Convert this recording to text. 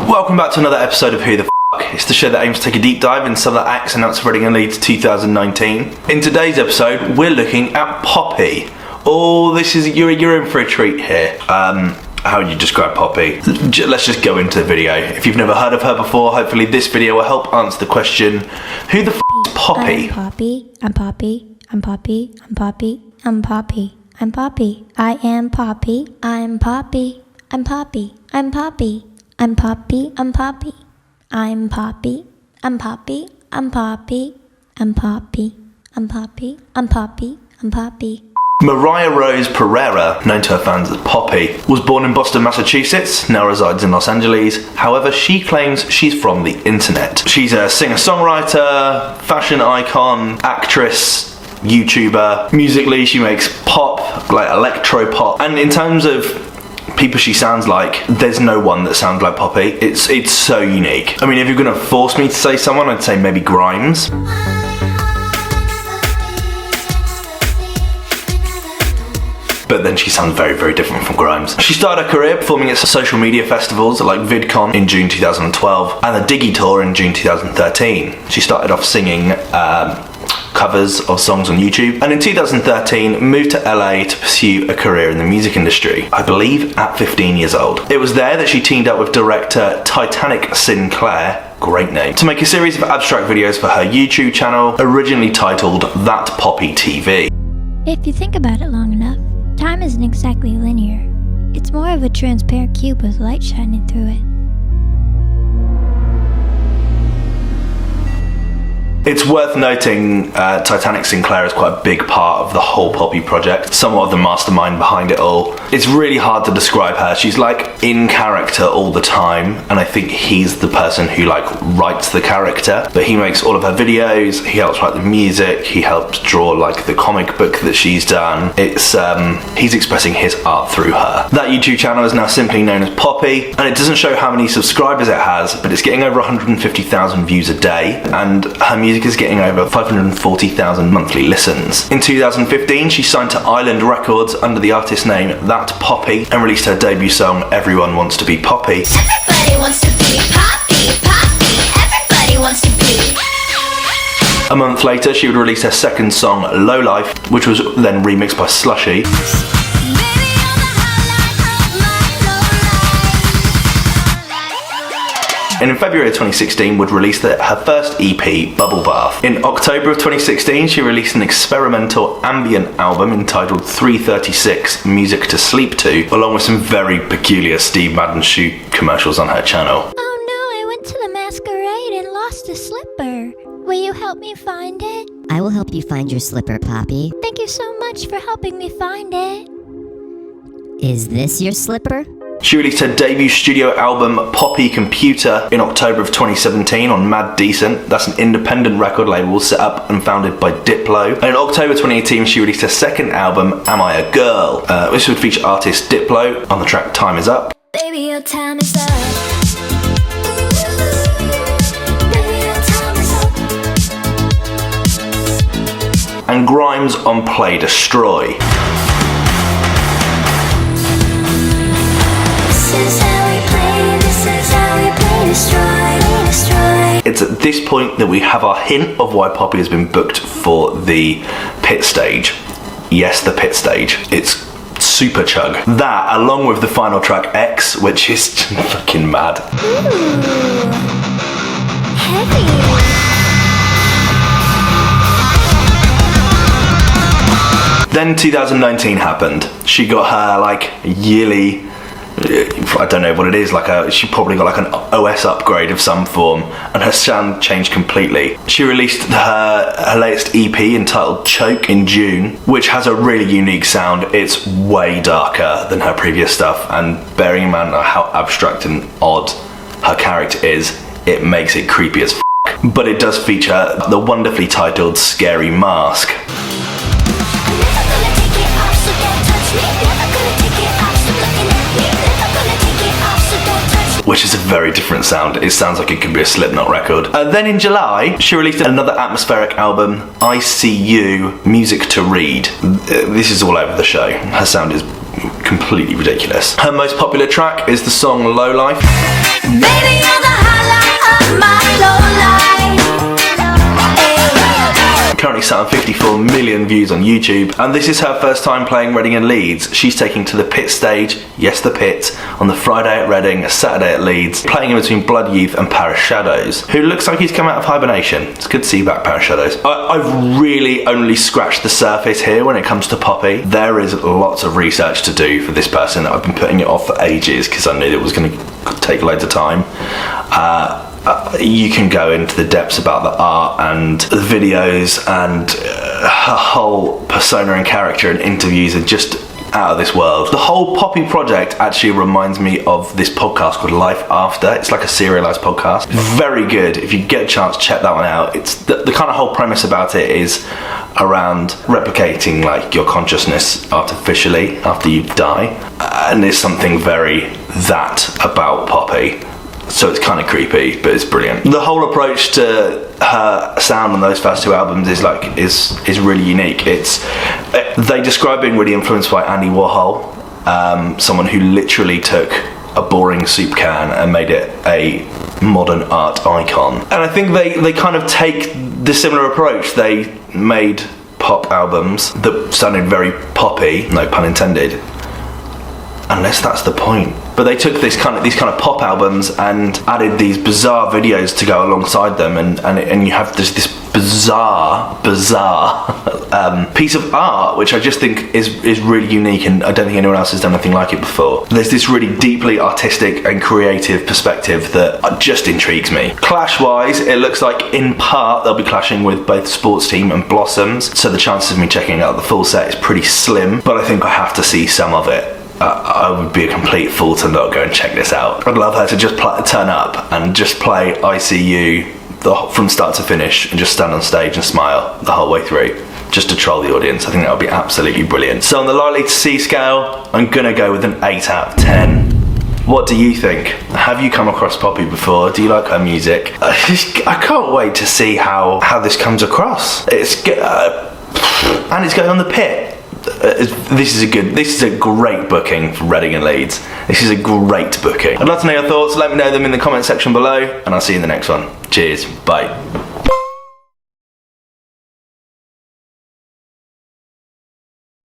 Welcome back to another episode of Who the F***. It's the show that aims to take a deep dive in some of the acts announced for Reading Leeds 2019. In today's episode, we're looking at Poppy. Oh, you're in for a treat here. How would you describe Poppy? Let's just go into the video. If you've never heard of her before, hopefully this video will help answer the question, who the f*** is Poppy? I'm Poppy. I'm Poppy. I'm Poppy. I'm Poppy. I'm Poppy. I am Poppy. I'm Poppy. I'm Poppy. I'm Poppy. I'm Poppy. I'm Poppy. I'm Poppy. I'm Poppy. I'm Poppy. I'm Poppy. I'm Poppy. I'm Poppy. I'm Poppy. Mariah Rose Pereira, known to her fans as Poppy, was born in Boston, Massachusetts, now resides in Los Angeles. However, she claims she's from the internet. She's a singer-songwriter, fashion icon, actress, YouTuber. Musically, she makes pop, like electro-pop. And in terms of people she sounds like, there's no one that sounds like Poppy. It's so unique. I mean, if you're gonna force me to say someone, I'd say maybe Grimes. But then she sounds very, very different from Grimes. She started her career performing at social media festivals like VidCon in June 2012 and the Diggy Tour in June 2013. She started off singing covers of songs on YouTube, and in 2013 moved to LA to pursue a career in the music industry, I believe at 15 years old. It was there that she teamed up with director Titanic Sinclair, great name, to make a series of abstract videos for her YouTube channel, originally titled That Poppy TV. If you think about it long enough, time isn't exactly linear. It's more of a transparent cube with light shining through it. It's worth noting Titanic Sinclair is quite a big part of the whole Poppy project, somewhat of the mastermind behind it all. It's really hard to describe her. She's like in character all the time, and I think he's the person who like writes the character, but he makes all of her videos, he helps write the music, he helps draw like the comic book that she's done. It's he's expressing his art through her. That YouTube channel is now simply known as Poppy, and it doesn't show how many subscribers it has, but it's getting over 150,000 views a day, and her music is getting over 540,000 monthly listens. In 2015, she signed to Island Records under the artist name That Poppy and released her debut song Everyone Wants to Be Poppy. Everybody wants to be Poppy, Poppy. Everybody wants to be. A month later, she would release her second song Low Life, which was then remixed by Slushy. And in February of 2016 would release her first EP, Bubble Bath. In October of 2016, she released an experimental ambient album entitled 336 Music to Sleep To, along with some very peculiar Steve Madden shoe commercials on her channel. Oh no, I went to the masquerade and lost a slipper. Will you help me find it? I will help you find your slipper, Poppy. Thank you so much for helping me find it. Is this your slipper? She released her debut studio album Poppy Computer in October of 2017 on Mad Decent. That's an independent record label set up and founded by Diplo. And in October 2018 she released her second album Am I a Girl? This would feature artist Diplo on the track Time Is Up. Baby, your time is up. Baby, your time is up. And Grimes on Play Destroy. It's at this point that we have our hint of why Poppy has been booked for the pit stage. Yes, the pit stage. It's super chug. That, along with the final track X, which is fucking mad. Ooh, heavy. Then 2019 happened. She got her like yearly, I don't know what it is, she probably got like an OS upgrade of some form, and her sound changed completely. She released her latest EP entitled Choke in June, which has a really unique sound. It's way darker than her previous stuff, and bearing in mind how abstract and odd her character is, it makes it creepy as f***. But it does feature the wonderfully titled Scary Mask. Which is a very different sound. It sounds like it could be a Slipknot record. Then in July, she released another atmospheric album, I See You, Music to Read. This is all over the show. Her sound is completely ridiculous. Her most popular track is the song Low Life. Baby, you're the highlight of my low life. Currently sat on 54 million views on YouTube, and this is her first time playing Reading and Leeds. She's taking to the pit stage, yes the pit, on the Friday at Reading, a Saturday at Leeds, playing in between Blood Youth and Paris Shadows, who looks like he's come out of hibernation. It's good to see you back, Paris Shadows. I've really only scratched the surface here when it comes to Poppy. There is lots of research to do for this person. I've been putting it off for ages because I knew it was going to take loads of time. You can go into the depths about the art and the videos, and her whole persona and character and interviews are just out of this world. The whole Poppy project actually reminds me of this podcast called Life After. It's like a serialized podcast. Very good. If you get a chance, check that one out. It's the kind of whole premise about it is around replicating like your consciousness artificially after you die, and there's something very that about Poppy. So it's kind of creepy, but it's brilliant. The whole approach to her sound on those first two albums is really unique. They describe being really influenced by Andy Warhol, someone who literally took a boring soup can and made it a modern art icon. And I think they kind of take the similar approach. They made pop albums that sounded very poppy, no pun intended, unless that's the point. But they took these kind of pop albums and added these bizarre videos to go alongside them, and you have this bizarre piece of art which I just think is really unique, and I don't think anyone else has done anything like it before. There's this really deeply artistic and creative perspective that just intrigues me. Clash wise, it looks like in part they'll be clashing with both Sports Team and Blossoms, so the chances of me checking out the full set is pretty slim, but I think I have to see some of it. I would be a complete fool to not go and check this out. I'd love her to just turn up and just play ICU from start to finish and just stand on stage and smile the whole way through, just to troll the audience. I think that would be absolutely brilliant. So on the likely to see scale, I'm gonna go with an 8 out of 10. What do you think? Have you come across Poppy before? Do you like her music? I can't wait to see how this comes across. And it's going on the pit. This is a great booking for Reading and Leeds. This is a great booking. I'd love to know your thoughts. Let me know them in the comment section below, and I'll see you in the next one. Cheers. Bye.